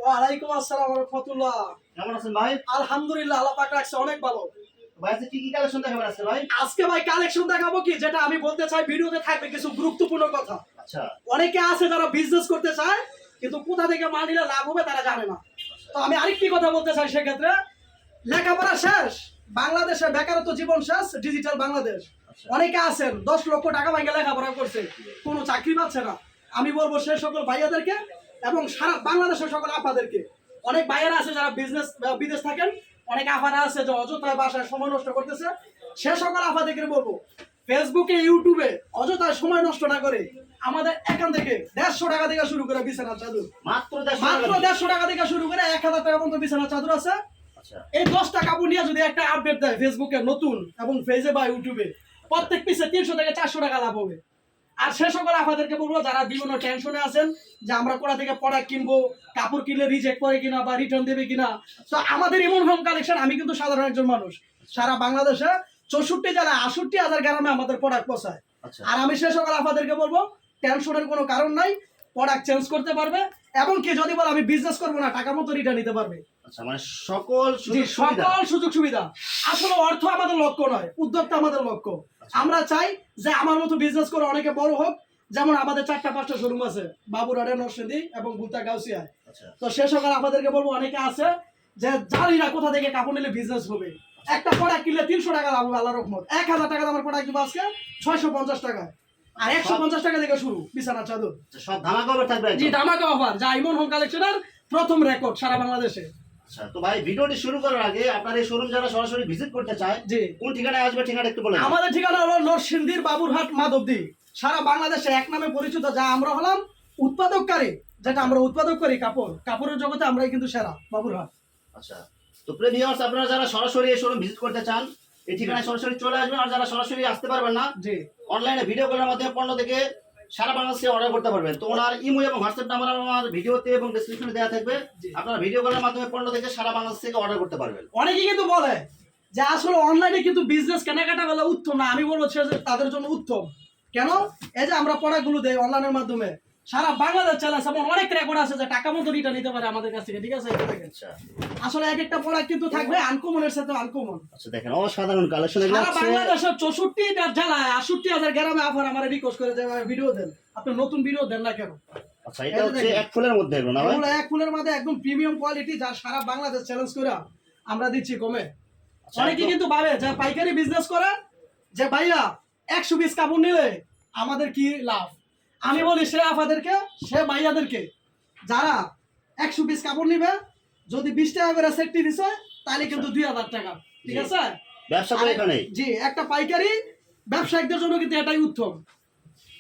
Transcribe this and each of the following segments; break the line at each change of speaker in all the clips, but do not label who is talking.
ওয়ালাইকুম আসসালাম ওয়া রাহমাতুল্লাহ।
কেমন আছেন ভাই?
আলহামদুলিল্লাহ, আল্লাহ পাক রাখছে অনেক ভালো।
ভাই আজকে কি কালেকশন দেখাবেন আজকে ভাই?
আজকে ভাই কালেকশন দেখাবো কি যেটা আমি বলতে চাই, ভিডিওতে থাকবে কিছু গুরুত্বপূর্ণ কথা।
আচ্ছা
অনেকে আছে যারা বিজনেস করতে চায় কিন্তু কোথা থেকে মাল নিলে লাভ হবে তারা জানে না। তো আমি আরেকটি কথা বলতে চাই, সেক্ষেত্রে লেখাপড়া শেষ, বাংলাদেশে বেকারত্ব জীবন শেষ, ডিজিটাল বাংলাদেশ। অনেকে আছেন 10 লক্ষ টাকা ভাঙে লেখাপড়া করছে, কোনো চাকরি পাচ্ছে না। আমি বলবো সে সকল ভাইয়াদেরকে এবং সারা বাংলাদেশের সকল আপাদেরকে, অনেক ভাইয়ারা আছে যারা বিজনেস বিদেশ থাকেন, অনেক আপারা আছে যে অযথায় বাসায় সময় নষ্ট করতেছে, সে সকল আপাদেরকে বলবো ফেসবুকে ইউটিউবে অযথায় সময় নষ্ট না করে আমাদের এখান থেকে 150 টাকা থেকে শুরু করে বিছানার চাদর,
মাত্র
মাত্র 150 টাকা থেকে শুরু করে 1000 টাকা পর্যন্ত বিছানার চাদর আছে। এই 10টা কাপড় নিয়ে যদি একটা আপডেট দেয় ফেসবুকে নতুন এবং ফেজে বা ইউটিউবে, প্রত্যেক পিসে 300 থেকে 400 টাকা লাভ হবে। আর সে সকল আপনাদেরকে বলবো যারা বিভিন্ন টেনশনে আছেন যে আমরা কোথা থেকে প্রোডাক্ট কিনবো, কাপড় কিনলে রিজেক্ট করে কিনা বা রিটার্ন দেবে কিনা, তো আমাদের ইমন হোম কালেকশন, আমি কিন্তু সাধারণ একজন মানুষ, সারা বাংলাদেশে 64 জেলায় 68,000 গ্রামে আমাদের প্রোডাক্ট পৌঁছায়। আর আমি সে সকল আপনাদেরকে বলবো টেনশনের কোনো কারণ নাই, প্রোডাক্ট চেঞ্জ করতে পারবে এবং কি যদি বলে আমি বিজনেস করবো না, টাকা মতো রিটার্ন নিতে পারবে।
আচ্ছা, মানে সকল
সুযোগ সুবিধা। আসলে অর্থ আমাদের লক্ষ্য নয়, উদ্যোক্তা আমাদের লক্ষ্য। আমরা চাই যে আমার মতো বিজনেস করে অনেকে বড় হোক, যেমন আমাদের 4টা-5টা শোরুম আছে বাবুরহাটে, নরসিংদী এবং ভুলতা গাউসিয়ায়। তো সে সকল আপনাদেরকে বলবো অনেকে আছে যে জানি না কোথা থেকে কাপড় নিলে বিজনেস হবে, একটা প্রোডাক্ট কিনলে 300 টাকা লাভ হবে আল্লাহর রহমত, 1000 টাকা দামের প্রোডাক্ট দিব আজকে 650 টাকা, আর 150 টাকা থেকে শুরু বিছানার চাদর।
সব ধামাকা অফার থাকবে।
জি, ধামাকা অফার, যা ইমন হোম কালেকশনের প্রথম রেকর্ড সারা বাংলাদেশে।
আচ্ছা, তো ভাই ভিডিওটি শুরু করার আগে আপনার এই শোরুম যারা সরাসরি ভিজিট করতে চায়,
জি,
কোন ঠিকানায় আসবে ঠিকানা একটু বলেন।
আমাদের ঠিকানা হলো নরসিংদীর বাবুরহাট মাধবদী, সারা বাংলাদেশে এক নামে পরিচিত। যা আমরা হলাম উৎপাদককারী, যেটা আমরা উৎপাদক করি কাপড়ের জগতে আমরাই কিন্তু সেরা, বাবুরহাট।
আচ্ছা, তো প্রিভিউয়ার্স আপনারা যারা সরাসরি এই শোরুম ভিজিট করতে চান এই ঠিকানায় সরাসরি চলে আসবেন, আর যারা সরাসরি আসতে পারবেন না,
জি,
অনলাইনে ভিডিও কলের মাধ্যমে পণ্য থেকে সারা বাংলাদেশে অর্ডার করতে পারবেন। তো ওনার ইমো এবং হোয়াটসঅ্যাপ নাম্বার আমার ভিডিওতে এবং ডেসক্রিপশনে দেওয়া থাকবে, আপনারা ভিডিও কলের মাধ্যমে পণ্য থেকে সারা বাংলাদেশ থেকে অর্ডার করতে পারবেন।
অনেকেই কিন্তু বলে যে আসলে অনলাইনে কিন্তু বিজনেস কেনাকাটা বলে উত্তম না, আমি বলবো তাদের জন্য উত্তম। কেন? এই যে আমরা প্রোডাক্টগুলো দেই অনলাইনের মাধ্যমে, সারা বাংলাদেশ চ্যালেঞ্জ এবং অনেক রেকর্ড আছে যে টাকা মতো রিটার্ন নিতে পারে আমাদের কাছ থেকে, ঠিক আছে?
আচ্ছা,
আসলে এক একটা প্রোডাক্ট কিন্তু থাকবে আনকমনের সাথে আনকমন।
আচ্ছা, দেখেন অসাধারণ কালেকশন এগুলো
সারা
আছে।
বাংলাদেশের 64 জেলায় 68,000 গ্রামে আপনারা আমারে রিকোয়েস্ট করে যে ভিডিও দেন, আপনি নতুন ভিডিও দেন না কেন?
আচ্ছা, এটা হচ্ছে এক ফুলের মধ্যে এগুলো না ভাই?
এগুলো এক ফুলের মধ্যে একদম প্রিমিয়াম কোয়ালিটি, যা সারা বাংলাদেশ চ্যালেঞ্জ করে আমরা দিচ্ছি কমে। অনেকে কিন্তু ভাবে যে পাইকারি বিজনেস করে যে ভাইয়া 100 পিস কাপড় নিলে আমাদের কি লাভ। আমি বলি সে আপাদেরকে, সে ভাইয়াদেরকে, যারা 100 পিস কাপড় নিবে, যদি 20 টাকা করে সেটটি দিছে তাহলে কিন্তু 2000 টাকা, ঠিক আছে?
ব্যবসা করে এখানে।
জি, একটা পাইকারি ব্যবসায়ীদের জন্য কিন্তু এটাই উত্তম।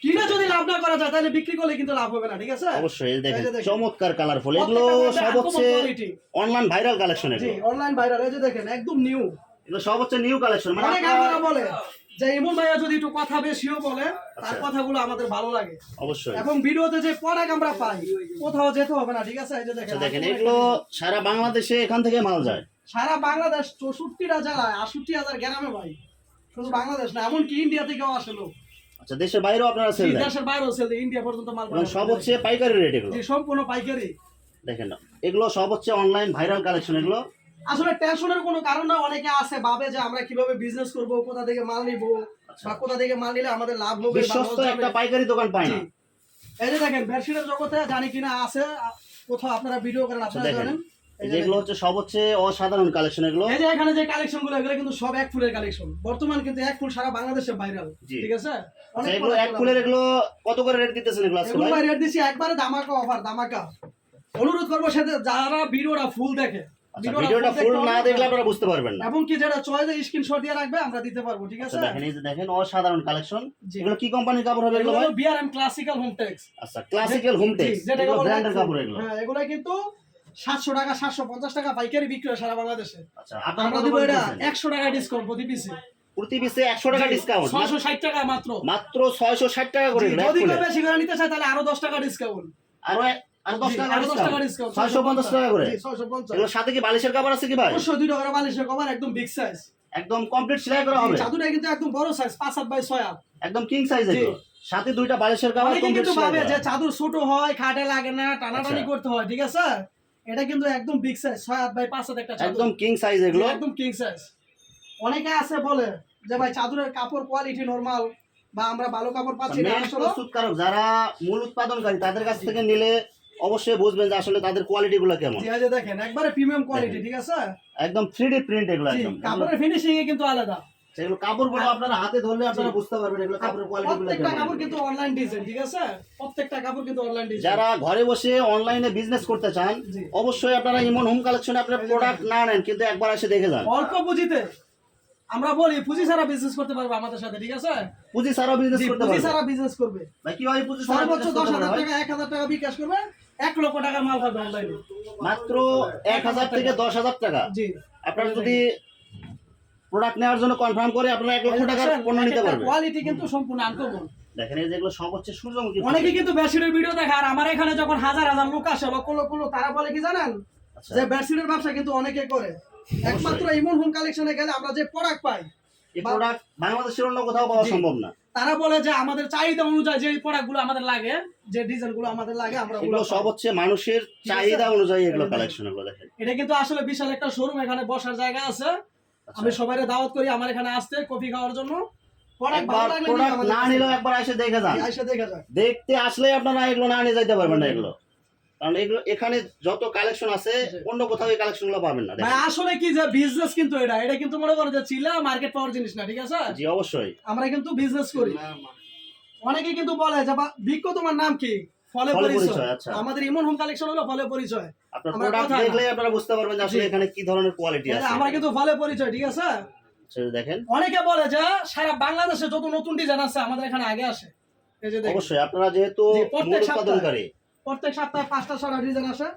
কিনে যদি লাভ না করা যায় তাহলে বিক্রি করলে কিন্তু লাভ হবে না, ঠিক আছে?
অবশ্যই। দেখেন চমৎকার কালারফুল, এগুলো সব হচ্ছে অনলাইন ভাইরাল কালেকশন।
জি, অনলাইন ভাইরাল। এই যে দেখেন একদম নিউ,
এগুলো সব হচ্ছে নিউ কালেকশন। মানে
অনেক আপনারা বলে যে ইমন ভাইয়া যদি একটু কথা বেশিও বলে, তার কথাগুলো আমাদের ভালো লাগে
অবশ্যই।
এবং ভিডিওতে যে প্রোডাক্ট আমরা পাই কোথাও যেতে হবে না, ঠিক আছে? এই যে
দেখেন এগুলো সারা বাংলাদেশে এখান থেকে মাল যায়,
সারা বাংলাদেশ 64টা জেলায় 68,000 গ্রামে ভাই, শুধু বাংলাদেশ না, এমনকি ইন্ডিয়া থেকেও আসে লোক।
আচ্ছা, দেশের বাইরেও আপনারা সেল দেন?
দেশের বাইরেও সেল দেয়, ইন্ডিয়া পর্যন্ত মাল পাঠায়।
সব হচ্ছে পাইকারি রেট এগুলো?
জি, সম্পূর্ণ পাইকারি।
দেখেন না, এগুলো সব হচ্ছে অনলাইন ভাইরাল কালেকশন। এগুলো
আসলে টেনশনের কোনো কারণ না। অনেকে আছে ভাবে যে আমরা কিভাবে বিজনেস করব, কোথা থেকে মাল নিব বা কোথা থেকে মাল নিলে আমাদের লাভ হবে।
বিশ্বস্ত একটা পাইকারি দোকান পায় না।
এই যে দেখেন বেডশিটের জগতে জানি কিনা আছে কোথাও, আপনারা ভিডিও করেন, আপনারা জানেন।
যেগুলো হচ্ছে সব হচ্ছে অসাধারণ কালেকশন। এগুলো
এই যে এখানে যে কালেকশনগুলো, এগুলো কিন্তু সব এক ফুলের কালেকশন। বর্তমান কিন্তু এক ফুল সারা বাংলাদেশে ভাইরাল, ঠিক আছে?
এগুলো এক ফুলের, এগুলো কত করে রেট দিতেছেন এগুলো আজকে ভাই?
রেট দিছি একবারে ধামাকা অফার, ধামাকা। অনুরোধ করবো সাথে যারা ভিডিওটা ফুল দেখে,
ভিডিওটা ফুল না দেখলে আপনারা বুঝতে পারবেন না,
এবং কি যেটা চয়েস স্ক্রিনশট দিয়ে রাখবে আমরা দিতে পারবো, ঠিক আছে?
দেখেন এই যে দেখেন অসাধারণ কালেকশন। এগুলো কি কোম্পানির কাপড় হবে এগুলো ভাই?
BRM classical home Tex.
আচ্ছা, ক্লাসিক্যাল হোম টেক্স, এগুলো ব্র্যান্ডের কাপড় এগুলো।
হ্যাঁ, এগুলো কিন্তু 700 টাকা 750 টাকা পাইকারি বিক্রি হয় সারা বাংলাদেশে।
আচ্ছা,
আমরা দিব এটা 100 টাকা ডিসকাউন্ট প্রতি পিসে।
প্রতি পিসে 100 টাকা ডিসকাউন্ট,
660 টাকা মাত্র,
মাত্র 660 টাকা করে।
যদি কেউ বেশি করে নিতে চায় তাহলে আরো 10 টাকা ডিসকাউন্ট,
আর 10 টাকা ডিসকাউন্ট, 650 টাকা করে। এগুলোর সাথে কি বালিশের কভার আছে কি ভাই?
অবশ্যই 2 টাকা বালিশের কভার, একদম বিগ সাইজ,
একদম কমপ্লিট সেলাই করা হবে।
চাদরটা কিন্তু একদম বড় সাইজ, 5 হাত বাই 6 হাত,
একদম কিং সাইজ। এগুলো সাথে দুইটা বালিশের কভার
অনেকে
কমপ্লিট
কিন্তু ভাবে
সেলাই
যে
করা।
চাদর ছোট হয়, খাটে লাগে না, টানাটানি
আচ্ছা।
করতে হয়, ঠিক আছে? এটা কিন্তু একদম বিগ সাইজ, 6 বাই 5 হাত একটা চাদর,
একদম কিং সাইজ এগুলো।
একদম কিং সাইজ। অনেকে আছে বলে যে ভাই চাদরের কাপড় কোয়ালিটি নরমাল বা আমরা ভালো কাপড় পাচ্ছি না,
মেন
আসলে
প্রস্তুতকারক যারা মূল উৎপাদনকারী তাদের কাছ থেকে নিলে অবশ্যই বুঝবেন যে আসলে তাদের কোয়ালিটি গুলো কেমন।
জি, এই যে দেখেন একবারে প্রিমিয়াম কোয়ালিটি, ঠিক আছে?
একদম 3D প্রিন্ট এগুলো
জি,
একদম।
কাপড়ের ফিনিশিং এ কিন্তু আলাদা।
সেগুলো কাপড়গুলো আপনারা হাতে ধরলে আপনারা বুঝতে পারবেন এগুলো কাপড়ের কোয়ালিটি গুলো
প্রত্যেকটা
কেমন।
কাপড় কিন্তু অনলাইন ডিজাইন, ঠিক আছে? প্রত্যেকটা কাপড় কিন্তু অনলাইন ডিজাইন।
যারা ঘরে বসে অনলাইনে বিজনেস করতে চান
জি।
অবশ্যই আপনারা ইমন হোম কালেকশনে আপনার প্রোডাক্ট না নেন কিন্তু একবার এসে দেখে যান।
অল্প পুঁজিতে আমরা বলি পুঁজি ছাড়া বিজনেস করতে পারবে আমাদের সাথে, ঠিক আছে?
পুঁজি ছাড়াও বিজনেস
জি,
করতে
পুঁজি
পারবেন।
ছাড়া বিজনেস করবে।
ভাই কিভাবে পুঁজি ছাড়া
সর্বোচ্চ
business করতে
10,000
পারবেন?
টাকা 1,000 টাকা বিকাশ করবে, 1 লক্ষ টাকার মাল পাবে অনলাইনে।
মাত্র 1000 থেকে 10,000 টাকা।
জি,
আপনারা যদি প্রোডাক্ট নেওয়ার জন্য কনফার্ম করে আপনারা 1 লক্ষ টাকার পণ্য নিতে পারবেন।
কোয়ালিটি কিন্তু সম্পূর্ণ আনকমন।
দেখেন এই যেগুলো সব হচ্ছে সূর্যমুখী ফুল।
অনেকে কিন্তু বেডশিটের ভিডিও দেখে, আর আমার এখানে যখন হাজার হাজার লোক আসে, লক্ষ লক্ষ লোক, তারা বলে কি জানেন,
আচ্ছা,
যে বেডশিটের ব্যবসা কিন্তু অনেকে করে। একমাত্র ইমন হোম কালেকশনে গেলে আমরা যে প্রোডাক্ট পাই,
এই প্রোডাক্ট বাংলাদেশের অন্য কোথাও পাওয়া
জি।
সম্ভব না।
তারা বলে যে আমাদের চাহিদা অনুযায়ী যে প্রোডাক্টগুলো আমাদের লাগে, যে ডিজাইনগুলো আমাদের লাগে, আমরা
এগুলো
ওগুলো
সব
পাই।
হচ্ছে মানুষের
আছে?
চাহিদা অনুযায়ী এগুলো
এই যে
কালেকশন এগুলো দেখেন।
এটা কিন্তু আসলে বিশাল একটা শোরুম, এখানে বসার জায়গা আছে।
আচ্ছা।
আমি সবাইকে দাওয়াত করি আমার এখানে আসতে কফি খাওয়ার জন্য। প্রোডাক্ট
একবার
ভালো লাগলে
প্রোডাক্ট না নিলেও একবার এসে দেখে যান।
এসে দেখা যায়।
দেখতে আসলে আপনারা এগুলো না নিয়ে যাইতে পারবেন না এগুলো, কারণ এগুলো এখানে যত কালেকশন আছে অন্য কোথাও এই কালেকশন গুলো পাবেন না।
ভাই
দেখেন।
আসলে কি যে বিজনেস কিন্তু এটা কিন্তু মনে করো যে চিলা মার্কেট পাওয়ার জিনিস না, ঠিক আছে?
জি অবশ্যই।
আমরা কিন্তু বিজনেস করি। অনেকে কিন্তু বলে যে বিক্ষ তোমার নাম কি? ফলে
ফলে
পরিচয়।
পরিচয়, আচ্ছা।
আমাদের ইমন হোম কালেকশন হলো ফলে পরিচয়।
আপনার
আমরা
প্রোডাক্ট
কথা না।
দেখলে আপনারা বুঝতে পারবেন যে আসলে
জি।
এখানে কি ধরনের কোয়ালিটি আছে।
আমরা কিন্তু ফলে পরিচয়, ঠিক আছে?
সেটা দেখেন।
অনেকে বলে যে সারা বাংলাদেশে যত নতুন ডিজাইন আছে আমাদের এখানে আগে আসে। এই যে দেখেন,
অবশ্যই আপনারা যেহেতু
জি,
মূল
প্রত্যেক
উৎপাদনকারী,
প্রত্যেক সপ্তাহে 5টা 6টা ডিজাইন আসে,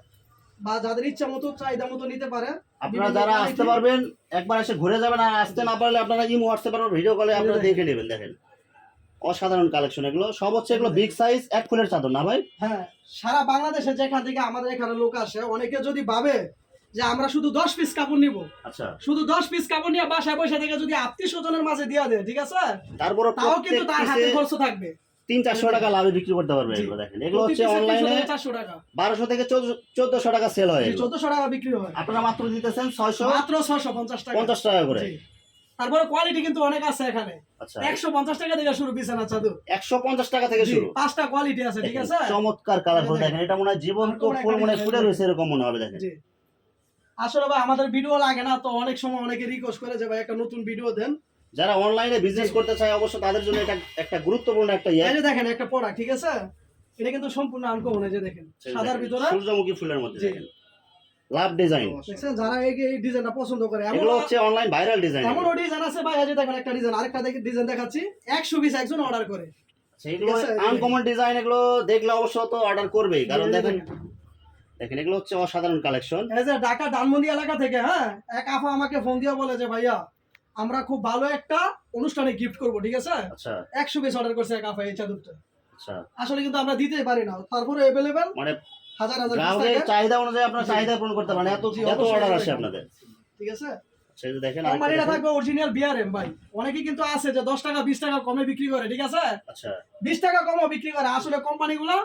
বা যাদের ইচ্ছা মতো চাহিদা মতো নিতে পারে।
আপনারা
বিভিন্ন
যারা
quality।
আসতে পারবেন একবার এসে ঘুরে যাবেন, আর আসতে না পারলে আপনারা ইমো হোয়াটসঅ্যাপ আর ভিডিও কলে আপনারা দেখে নেবেন। দেখেন অসাধারণ কালেকশন এগুলো সব হচ্ছে এগুলো বিগ সাইজ এক ফুলের চাদর না ভাই?
হ্যাঁ, সারা বাংলাদেশে যেখান থেকে আমাদের এখানে লোক আসে, অনেকে যদি ভাবে যে আমরা শুধু 10 পিস কাপড় নিব,
আচ্ছা,
শুধু 10 পিস কাপড় নিয়ে বাসায় বসে থেকে যদি আত্মীয় স্বজনের মাঝে দিয়ে দেয়, ঠিক আছে,
তারপরে
তাও কিন্তু তার হাতে
প্রত্যেক
খরচ থাকবে।
300-400 টাকা লাভে বিক্রি করতে পারবে
জি।
এগুলো। দেখেন এগুলো
প্রতি
হচ্ছে
piece
অনলাইনে
400 টাকা,
1200 থেকে 1400 টাকা সেল হয় এগুলো।
1400 টাকা বিক্রি হয়,
আপনারা মাত্র দিতেছেন 650
মাত্র 650 টাকা।
টাকা করে।
জি। তারপরে কোয়ালিটি কিন্তু অনেক আছে এখানে।
আচ্ছা,
150 টাকা থেকে শুরু বিছানা চাদর।
150 টাকা থেকে
জি,
শুরু।
5টা কোয়ালিটি আছে, ঠিক আছে?
চমৎকার কালারফুল। দেখেন এটা মনে হয় জীবন্ত
এরকম একটা
ফুল মনে হয়
design
ফুটে রয়েছে এরকম মনে হবে। দেখেন
জি। আসলে ভাই আমাদের ভিডিও লাগে না, তো অনেক সময় অনেকে রিকোয়েস্ট করে যে ভাই একটা নতুন ভিডিও দেন।
যারা অনলাইনে বিজনেস করতে চায় অবশ্য তাদের জন্য এটা একটা গুরুত্বপূর্ণ একটা
এই যে দেখেন একটা প্রোডাক্ট, ঠিক আছে? এটা কিন্তু সম্পূর্ণ আনকমন। এই যে দেখেন সাদার ভিতরে,
সূর্যমুখী ফুলের মধ্যে
জি।
দেখেন লাভ ডিজাইন।
দেখছেন যারা এই ডিজাইনটা পছন্দ করে,
এগুলো হচ্ছে অনলাইন ভাইরাল ডিজাইন।
এমন ডিজাইন আছে ভাই, এই যে দেখেন একটা ডিজাইন, আরেকটা ডিজাইন দেখাচ্ছি, 100 পিস একজন অর্ডার করে।
এগুলো
ঠিক আছে,
আনকমন ডিজাইন, এগুলো দেখলে অবশ্য তো অর্ডার করবেই, কারণ
এই যে
দেখেন দেখেন এগুলো হচ্ছে অসাধারণ কালেকশন।
এই যে ঢাকা ধানমন্ডি এলাকা থেকে, হ্যাঁ, এক আপা আমাকে ফোন দিয়ে বলে যে ভাইয়া আমরা খুব ভালো একটা অনুষ্ঠানে গিফট করব, ঠিক আছে?
আচ্ছা
100 পিস অর্ডার করছে এক আপা এই চাদরটা।
আচ্ছা,
আসলে কিন্তু আমরা দিতেই পারি না, তারপরে अवेलेबल
মানে
হাজার হাজার piece
গ্রাহকের
থাকে।
চাহিদা অনুযায়ী আপনারা
জি।
চাহিদা পূরণ করতে পারেন। এত
জি,
এত
অবশ্যই
অর্ডার আসে
দেখেন।
আপনাদের।
ঠিক আছে?
সেই যে দেখেন
কোম্পানিটা
আরেকটা দেখেন।
থাকবে অরিজিনাল বিআরএম ভাই। অনেকে কিন্তু আছে যে 10 টাকা 20 টাকা কমে বিক্রি করে, ঠিক আছে?
আচ্ছা
20 টাকা কমও বিক্রি করে, আসলে কোম্পানিগুলো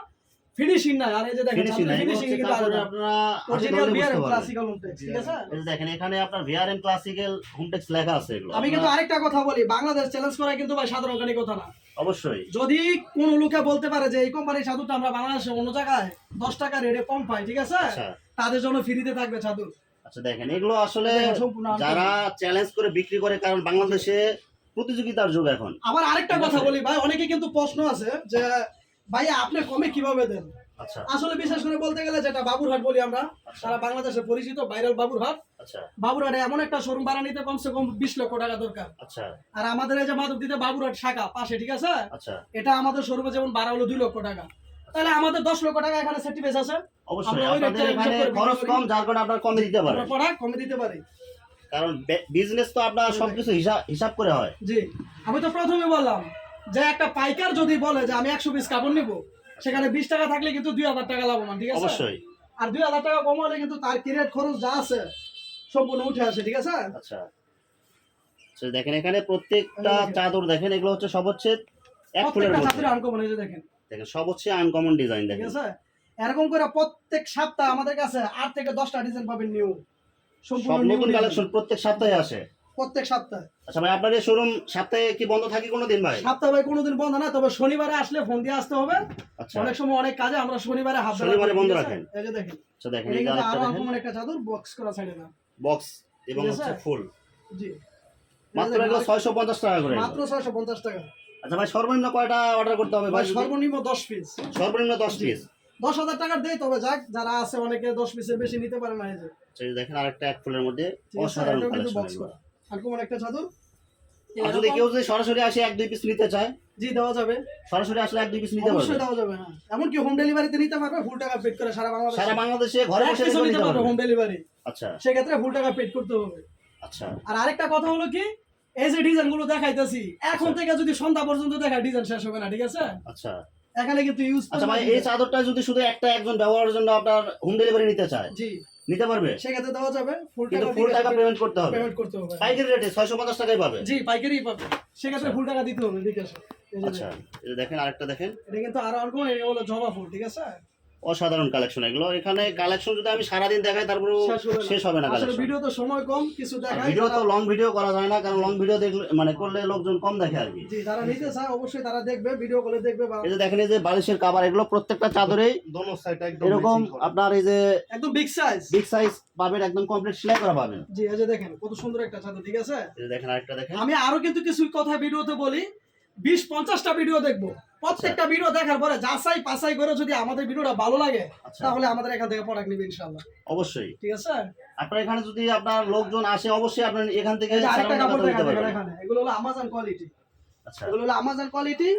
ফিনিশিং নাই। আর এই যে দেখেন
ফিনিশিং না, এগুলো
ফিনিশিং
হচ্ছে
কিন্তু
কাপড়ে
আলাদা।
আপনারা হাতে
অরিজিনাল
ধরলে বুঝতে
বিআরএম
পারবেন।
ক্লাসিক্যাল হোমটেক্স, ঠিক আছে?
এই যে দেখেন এখানে আপনার ভিআরএম ক্লাসিক্যাল হোমটেক্স লেখা আছে এগুলো।
আমি কিন্তু
আপনারা-
আরেকটা কথা বলি, বাংলাদেশ চ্যালেঞ্জ করা কিন্তু ভাই সাধারণ কানি কথা না।
অবশ্যই
যদি কোন লোকে বলতে পারে যে এই কোম্পানির চাদরটা আমরা বাংলাদেশে অন্য জায়গায় 10 টাকা রেটে কম পাই, ঠিক আছে,
আচ্ছা
তাদের জন্য ফ্রিতে থাকবে চাদর।
আচ্ছা দেখেন এগুলো আসলে
দেখেন, সম্পূর্ণ uncommon।
যারা চ্যালেঞ্জ করে বিক্রি করে, কারণ বাংলাদেশে প্রতিযোগিতার যুগ এখন।
আবার আরেকটা
ঠিক
কথা
আছে।
বলি ভাই, অনেকে কিন্তু প্রশ্ন আছে যে ভাই আপনি কমে কিভাবে দেন?
আচ্ছা
আসলে বিশেষ করে বলতে গেলে যেটা বাবুরহাট বলি আমরা, সারা বাংলাদেশে পরিচিত ভাইরাল বাবুরহাট।
আচ্ছা
বাবুরহাটে এমন একটা শোরুম বাড়া নিতে কমসে কম 20 লক্ষ টাকা দরকার।
আচ্ছা
আর আমাদের এই যে মাধবদীতে বাবুরহাট শাখা পাশে, ঠিক আছে,
আচ্ছা
এটা আমাদের শোরুমে যেমন ভাড়া হলো 2 লক্ষ টাকা, তাহলে আমাদের 10 লক্ষ টাকা এখানে সেফটি বেস আছে।
অবশ্যই
আমরা ওই
আপনাদের
রেটটা
এখানে
হিসাব করে
খরচ
বিক্রি
কম,
করি।
যার কারণে আপনারা কমে দিতে
আমরা
পারেন।
প্রোডাক্ট কমে দিতে পারি।
কারণ বিজনেস তো আপনার সবকিছু হিসাব করে হয়।
জি, আমি তো প্রথমে বললাম যে একটা পাইকার যদি বলে যে আমি 100 পিস কাপড় নিব, সেখানে 20 টাকা থাকলে কিন্তু 2000 টাকা লাভবান, ঠিক আছে?
অবশ্যই
আর 2000 টাকা কম হলে কিন্তু তার ক্রেডিট খরচ যা আছে সম্পূর্ণ উঠে আসে, ঠিক আছে?
আচ্ছা আচ্ছা দেখেন এখানে প্রত্যেকটা
এই দেখেন।
চাদর দেখেন, এগুলো হচ্ছে সব হচ্ছে এক ফুলের
প্রত্যেকটা
মধ্যে
চাদরে আনকমন, এই যে দেখেন,
দেখেন সব হচ্ছে আনকমন ডিজাইন
ঠিক
দেখেন।
আছে। এরকম করে প্রত্যেক সপ্তাহে আমাদের কাছে 8 থেকে 10টা ডিজাইন পাবেন নিউ,
সব
সম্পূর্ণ নিউ
নতুন কালেকশন প্রত্যেক সপ্তাহে আসে।
প্রত্যেক সপ্তাহে।
আচ্ছা ভাই, আপনার এই শোরুম সপ্তাহে কি বন্ধ থাকে কোনোদিন ভাই?
সপ্তাহে ভাই কোনোদিন বন্ধ না, তবে শনিবারে আসলে ফোন দিয়ে আসতে হবে।
আচ্ছা,
অনেক সময় অনেক কাজে আমরা শনিবারে হাফ বেলা
শনিবারে
করি,
বন্ধ
ঠিক আছে?
রাখেন।
এই যে দেখেন,
আচ্ছা দেখেন,
এটা
এই যে
কিন্তু
আরেকটা
আরো
দেখেন,
আনকমন একটা চাদর, বক্স করা সাইডে না,
বক্স এবং
ঠিক
হচ্ছে
আছে?
ফুল,
জি
মাত্র এগুলো 650 টাকা করে।
মাত্র 650 টাকা।
আচ্ছা ভাই, সর্বনিম্ন কয়টা অর্ডার করতে হবে ভাই?
ভাই সর্বনিম্ন 10 পিস,
সর্বনিম্ন 10 পিস।
10,000 টাকার দেই, তবে যাক যারা আছে অনেকে 10 পিসের বেশি নিতে পারে না। এই যে
আচ্ছা, এই যে দেখেন আরেকটা এক ফুলের মধ্যে
ঠিক আছে,
অসাধারণ
এটাও কিন্তু
কালেকশন
বক্স
এগুলো।
করা আনকমন একটা চাদর।
আর যদি কেউ যদি সরাসরি আসে 1-2 পিস নিতে চায়,
জি দেওয়া যাবে,
সরাসরি আসলে 1-2 পিস নিতে পারবে।
অবশ্যই দেওয়া যাবে। হ্যাঁ, এমনকি হোম ডেলিভারিতে নিতে পারবে, ফুল টাকা পেড করে সারা বাংলাদেশে।
সারা বাংলাদেশে ঘরে বসে
কিছু
এগুলো
নিতে
নিতে
পারবে
পারবে।
হোম ডেলিভারি,
আচ্ছা
সেক্ষেত্রে ফুল টাকা পেড করতে হবে।
আচ্ছা
আর আরেকটা কথা হলো কি, এই যে ডিজাইন গুলো দেখাইতেছি, এখন
আচ্ছা।
থেকে যদি সন্ধ্যা পর্যন্ত দেখায় ডিজাইন শেষ হবে না, ঠিক আছে?
আচ্ছা
এখানে কিন্তু ইউজ
আচ্ছা ভাই, এই চাদরটা যদি শুধু একজন ব্যবহারের জন্য আপনার হোম ডেলিভারি নিতে চায়,
জি
নিতে পারবে,
সেক্ষেত্রে দেওয়া যাবে, ফুল
কিন্তু
টাকা
ফুল টাকা পেমেন্ট করতে হবে।
পেমেন্ট করতে হবে।
পাইকারি রেটে 650 টাকায় পাবে।
জি পাইকারি পাবে, সেক্ষেত্রে
আচ্ছা।
ফুল টাকা দিতে হবে, ঠিক আছে? এই যে
আচ্ছা,
দেখেন,
এই যে দেখেন আরেকটা দেখেন,
এটা কিন্তু আরো আনকমন, এটা হলো জবা ফুল, ঠিক আছে?
অসাধারণ কালেকশন এগুলো। এখানে কালেকশন যদি আমি সারাদিন দেখাই তারপরে শেষ হবে না
আসলে
কালেকশন।
ভিডিও তো সময় কম, কিছু দেখাই।
ভিডিও তো লং ভিডিও করা যায় না, কারণ লং ভিডিও দেখলে মানে করলে লোকজন কম দেখে আর কি।
জি যারা নিতে চায় অবশ্যই তারা দেখবে, ভিডিও কলে দেখবে, বা
এই যে দেখেন, এই যে বালিশের কভার, এগুলো প্রত্যেকটা চাদরেই
দোনো সাইড একদম
এরকম
matching করা।
আপনার এই যে
একদম বিগ সাইজ।
বিগ সাইজ পাবেন, একদম কমপ্লিট সেলাই করা পাবেন।
জি এই যে দেখেন কত সুন্দর একটা চাদর, ঠিক আছে?
এই যে দেখেন আরেকটা দেখেন,
আমি আরো কিন্তু কিছু কথা ভিডিওতে বলি, 20-50টা ভিডিও দেখবো, প্রত্যেকটা ভিডিও দেখার পরে যাচাই পাছাই করে যদি আমাদের ভিডিওটা ভালো লাগে,
আচ্ছা
তাহলে আমাদের এখান থেকে প্রোডাক্ট নিবে ইনশাআল্লাহ,
অবশ্যই।
ঠিক আছে?
আপনার এখানে যদি আপনার লোকজন আসে, অবশ্যই আপনার এখান থেকে
এই যে আরেকটা
সারা
কাপড়
বাংলা
দেখা
নিতে
দেখেন
পারবেন।
এখানে, এগুলো হলো আমাজন কোয়ালিটি।
আচ্ছা
এগুলো হলো আমাজন কোয়ালিটি।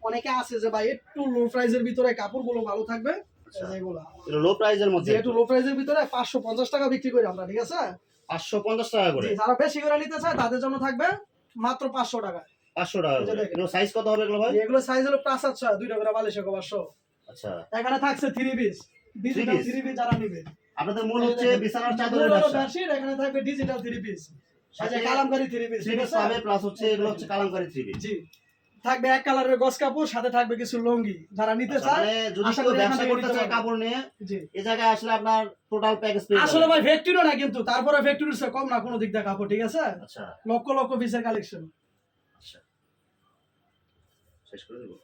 অনেকে আছে যে ভাই একটু লো প্রাইসের ভিতরে কাপড়গুলো ভালো থাকবে,
আচ্ছা,
এই যে এগুলো
এটা লো প্রাইজের মধ্যে,
যেহেতু লো প্রাইসের ভিতরে 550 টাকা বিক্রি করি আমরা, ঠিক আছে?
550 টাকা করে।
জি, যারা বেশি করে নিতে চায় তাদের জন্য থাকবে মাত্র 500 টাকা।
500 টাকা
এই যে
করে।
দেখেন।
এগুলো সাইজ কত হবে এগুলো ভাই?
এগুলো সাইজ হলো 5/7, দুইটা করে বালিশের কভার সহ।
আচ্ছা,
এখানে থাকছে 3 পিস, ডিজিটাল
piece?
3 পিস যারা নিবে।
আপনাদের মূল হচ্ছে বিছানার চাদরের
মূল হলো
ব্যবসা।
বেডশিট, এখানে থাকবে ডিজিটাল 3 পিস,
সাথে
কালামকারী 3 পিস,
3
ঠিক
পিস
আছে?
পাবে, প্লাস হচ্ছে এগুলো হচ্ছে কালামকারী 3 পিস।
জি, থাকবে এক কালারের গস কাপড়, সাথে থাকবে কিছু লুঙ্গি, যারা নিতে
আচ্ছা,
চায়।
মানে যদি
আশা
কেউ
করি
ব্যবসা
এখান
করতে
থেকে
চায়
নিতে
কাপড় নিয়ে,
জি,
এই জায়গায় আসলে আপনার টোটাল প্যাকেজ পেয়ে
আসলে
যাবেন।
ভাই ফ্যাক্টরিও না কিন্তু, তারপরে ফ্যাক্টরির চেয়ে কম না কোনো দিক দিয়ে কাপড়, ঠিক আছে?
আচ্ছা
লক্ষ লক্ষ পিসের কালেকশন।
আচ্ছা, শেষ করে দেবো।